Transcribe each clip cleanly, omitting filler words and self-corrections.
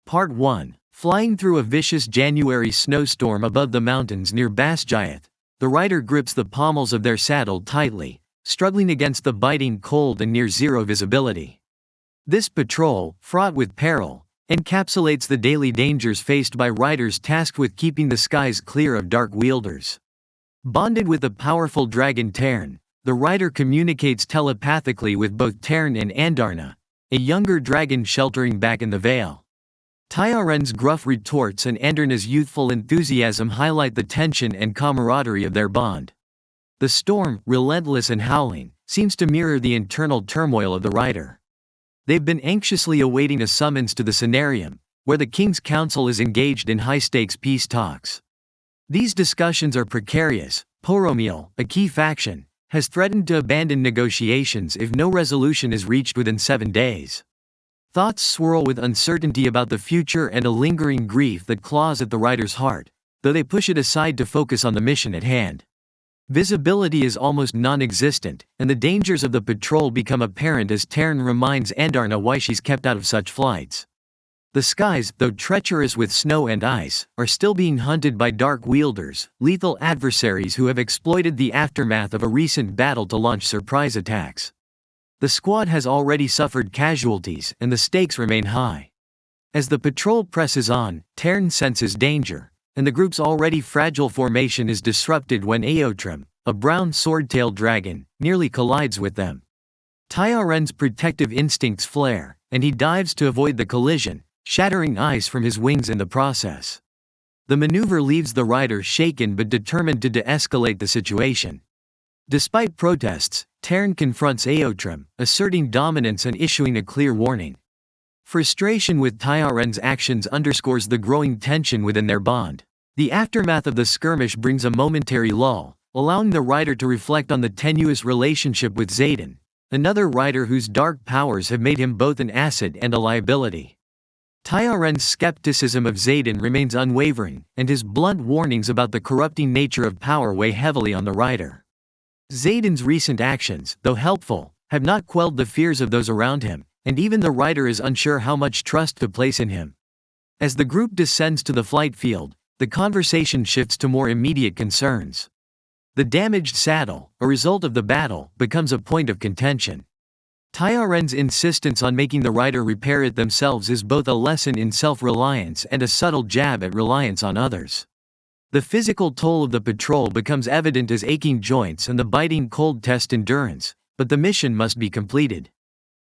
Part 1. Flying through a vicious January snowstorm above the mountains near Basgiath, the rider grips the pommels of their saddle tightly, struggling against the biting cold and near-zero visibility. This patrol, fraught with peril, encapsulates the daily dangers faced by riders tasked with keeping the skies clear of dark wielders. Bonded with the powerful dragon Tern, the rider communicates telepathically with both Tern and Andarna, a younger dragon sheltering back in the Vale. Tyaren's gruff retorts and Andarna's youthful enthusiasm highlight the tension and camaraderie of their bond. The storm, relentless and howling, seems to mirror the internal turmoil of the rider. They've been anxiously awaiting a summons to the Cenarium, where the King's Council is engaged in high-stakes peace talks. These discussions are precarious. Poromiel, a key faction, has threatened to abandon negotiations if no resolution is reached within 7 days. Thoughts swirl with uncertainty about the future and a lingering grief that claws at the rider's heart, though they push it aside to focus on the mission at hand. Visibility is almost non-existent, and the dangers of the patrol become apparent as Tern reminds Andarna why she's kept out of such flights. The skies, though treacherous with snow and ice, are still being hunted by dark wielders, lethal adversaries who have exploited the aftermath of a recent battle to launch surprise attacks. The squad has already suffered casualties, and the stakes remain high. As the patrol presses on, Tern senses danger, and the group's already fragile formation is disrupted when Aotrim, a brown sword-tailed dragon, nearly collides with them. Tyaren's protective instincts flare, and he dives to avoid the collision, shattering ice from his wings in the process. The maneuver leaves the rider shaken but determined to de-escalate the situation. Despite protests, Tern confronts Aotrim, asserting dominance and issuing a clear warning. Frustration with Tyaren's actions underscores the growing tension within their bond. The aftermath of the skirmish brings a momentary lull, allowing the rider to reflect on the tenuous relationship with Xaden, another rider whose dark powers have made him both an asset and a liability. Tyaren's skepticism of Xaden remains unwavering, and his blunt warnings about the corrupting nature of power weigh heavily on the rider. Xaden's recent actions, though helpful, have not quelled the fears of those around him, and even the rider is unsure how much trust to place in him. As the group descends to the flight field, the conversation shifts to more immediate concerns. The damaged saddle, a result of the battle, becomes a point of contention. Tyaren's insistence on making the rider repair it themselves is both a lesson in self-reliance and a subtle jab at reliance on others. The physical toll of the patrol becomes evident as aching joints and the biting cold test endurance, but the mission must be completed.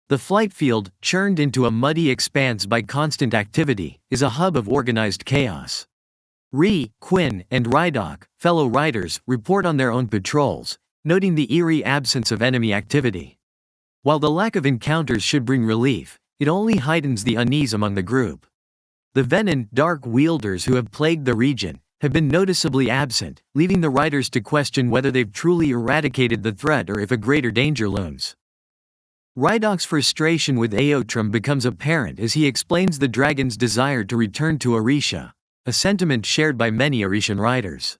The flight field, churned into a muddy expanse by constant activity, is a hub of organized chaos. Ree, Quinn, and Rydok, fellow riders, report on their own patrols, noting the eerie absence of enemy activity. While the lack of encounters should bring relief, it only heightens the unease among the group. The Venom, dark wielders who have plagued the region, have been noticeably absent, leaving the riders to question whether they've truly eradicated the threat or if a greater danger looms. Rydok's frustration with Aotrim becomes apparent as he explains the dragon's desire to return to Orisha, a sentiment shared by many Orishan riders.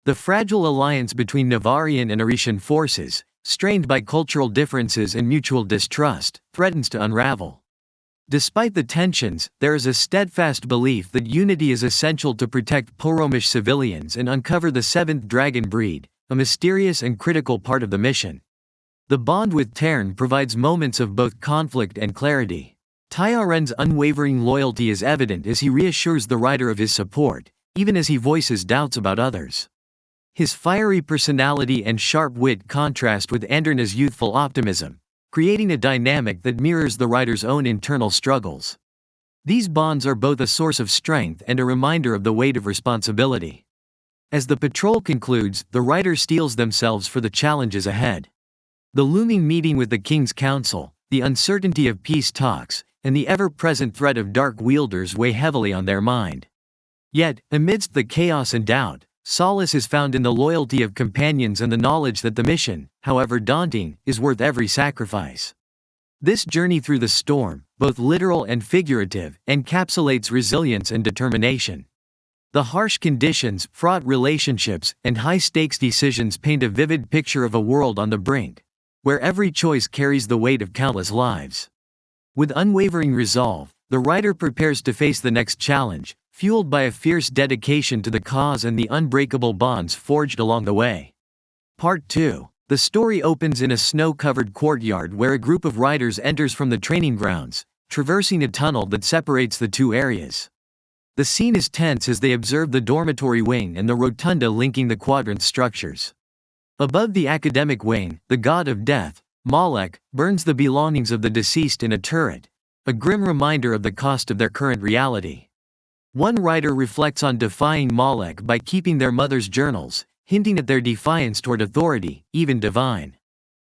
The fragile alliance between Navarian and Orishan forces, strained by cultural differences and mutual distrust, threatens to unravel. Despite the tensions, there is a steadfast belief that unity is essential to protect Poromish civilians and uncover the seventh dragon breed, a mysterious and critical part of the mission. The bond with Tern provides moments of both conflict and clarity. Tyaren's unwavering loyalty is evident as he reassures the rider of his support, even as he voices doubts about others. His fiery personality and sharp wit contrast with Andarna's youthful optimism, creating a dynamic that mirrors the rider's own internal struggles. These bonds are both a source of strength and a reminder of the weight of responsibility. As the patrol concludes, the riders steels themselves for the challenges ahead. The looming meeting with the King's Council, the uncertainty of peace talks, and the ever-present threat of dark wielders weigh heavily on their mind. Yet, amidst the chaos and doubt, solace is found in the loyalty of companions and the knowledge that the mission, however daunting, is worth every sacrifice. This journey through the storm, both literal and figurative, encapsulates resilience and determination. The harsh conditions, fraught relationships, and high-stakes decisions paint a vivid picture of a world on the brink, where every choice carries the weight of countless lives. With unwavering resolve, The writer prepares to face the next challenge, fueled by a fierce dedication to the cause and the unbreakable bonds forged along the way. Part 2. The story opens in a snow-covered courtyard where a group of riders enters from the training grounds, traversing a tunnel that separates the two areas. The scene is tense as they observe the dormitory wing and the rotunda linking the quadrant structures. Above the academic wing, the god of death, Molech, burns the belongings of the deceased in a turret, a grim reminder of the cost of their current reality. One writer reflects on defying Molech by keeping their mother's journals, hinting at their defiance toward authority, even divine.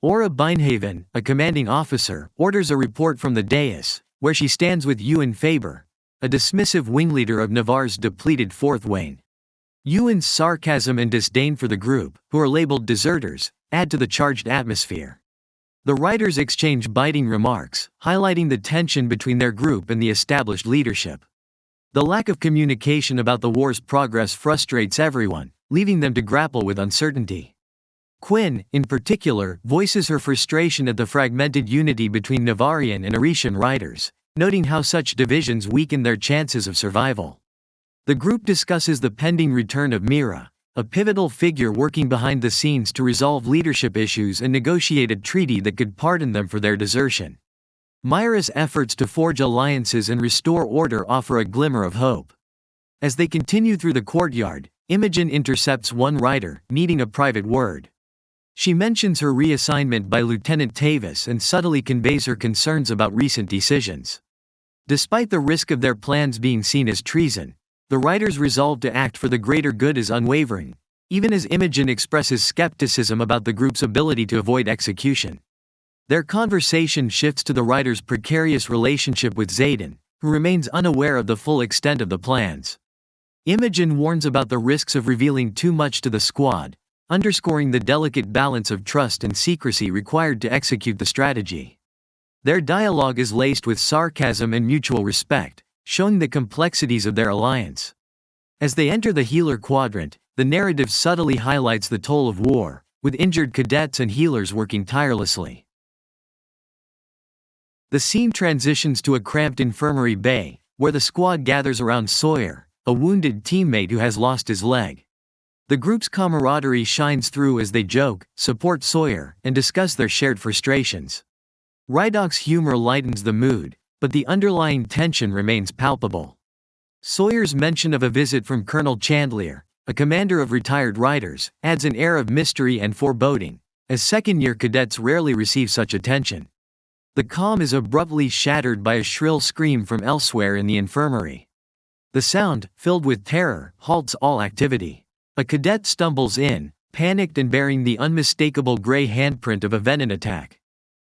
Ora Beinhaven, a commanding officer, orders a report from the dais, where she stands with Ewan Faber, a dismissive wingleader of Navarre's depleted Fourth Wing. Ewan's sarcasm and disdain for the group, who are labeled deserters, add to the charged atmosphere. The writers exchange biting remarks, highlighting the tension between their group and the established leadership. The lack of communication about the war's progress frustrates everyone, leaving them to grapple with uncertainty. Quinn, in particular, voices her frustration at the fragmented unity between Navarrian and Aretian writers, noting how such divisions weaken their chances of survival. The group discusses the pending return of Mira, a pivotal figure working behind the scenes to resolve leadership issues and negotiate a treaty that could pardon them for their desertion. Myra's efforts to forge alliances and restore order offer a glimmer of hope. As they continue through the courtyard, Imogen intercepts one writer, needing a private word. She mentions her reassignment by Lieutenant Tavis and subtly conveys her concerns about recent decisions. Despite the risk of their plans being seen as treason, the writer's resolve to act for the greater good is unwavering, even as Imogen expresses skepticism about the group's ability to avoid execution. Their conversation shifts to the writer's precarious relationship with Zayden, who remains unaware of the full extent of the plans. Imogen warns about the risks of revealing too much to the squad, underscoring the delicate balance of trust and secrecy required to execute the strategy. Their dialogue is laced with sarcasm and mutual respect, showing the complexities of their alliance. As they enter the healer quadrant, the narrative subtly highlights the toll of war, with injured cadets and healers working tirelessly. The scene transitions to a cramped infirmary bay, where the squad gathers around Sawyer, a wounded teammate who has lost his leg. The group's camaraderie shines through as they joke, support Sawyer, and discuss their shared frustrations. Rydoc's humor lightens the mood, but the underlying tension remains palpable. Sawyer's mention of a visit from Colonel Chandler, a commander of retired riders, adds an air of mystery and foreboding, as second-year cadets rarely receive such attention. The calm is abruptly shattered by a shrill scream from elsewhere in the infirmary. The sound, filled with terror, halts all activity. A cadet stumbles in, panicked and bearing the unmistakable gray handprint of a venom attack.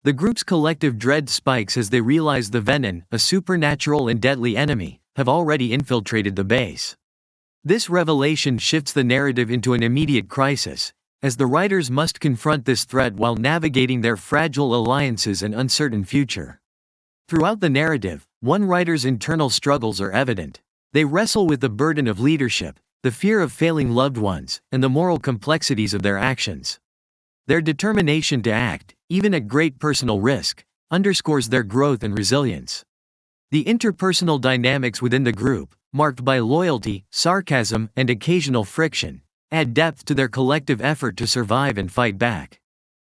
The group's collective dread spikes as they realize the Venom, a supernatural and deadly enemy, have already infiltrated the base. This revelation shifts the narrative into an immediate crisis, as the writers must confront this threat while navigating their fragile alliances and uncertain future. Throughout the narrative, one writer's internal struggles are evident. They wrestle with the burden of leadership, the fear of failing loved ones, and the moral complexities of their actions. Their determination to act, even at great personal risk, underscores their growth and resilience. The interpersonal dynamics within the group, marked by loyalty, sarcasm, and occasional friction, add depth to their collective effort to survive and fight back.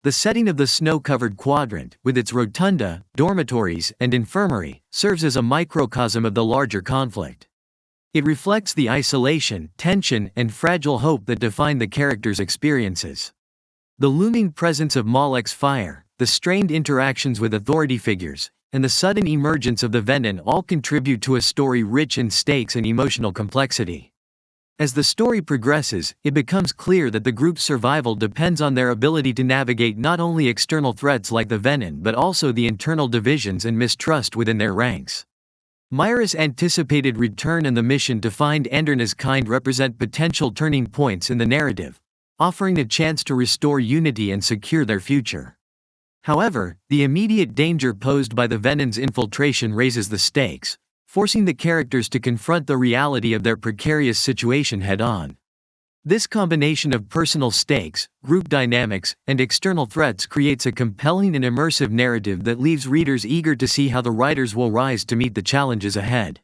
The setting of the snow-covered quadrant, with its rotunda, dormitories, and infirmary, serves as a microcosm of the larger conflict. It reflects the isolation, tension, and fragile hope that define the characters' experiences. The looming presence of Molech's fire, the strained interactions with authority figures, and the sudden emergence of the Venom all contribute to a story rich in stakes and emotional complexity. As the story progresses, it becomes clear that the group's survival depends on their ability to navigate not only external threats like the Venom but also the internal divisions and mistrust within their ranks. Myra's anticipated return and the mission to find Anderna's kind represent potential turning points in the narrative, offering a chance to restore unity and secure their future. However, the immediate danger posed by the Venom's infiltration raises the stakes, forcing the characters to confront the reality of their precarious situation head-on. This combination of personal stakes, group dynamics, and external threats creates a compelling and immersive narrative that leaves readers eager to see how the writers will rise to meet the challenges ahead.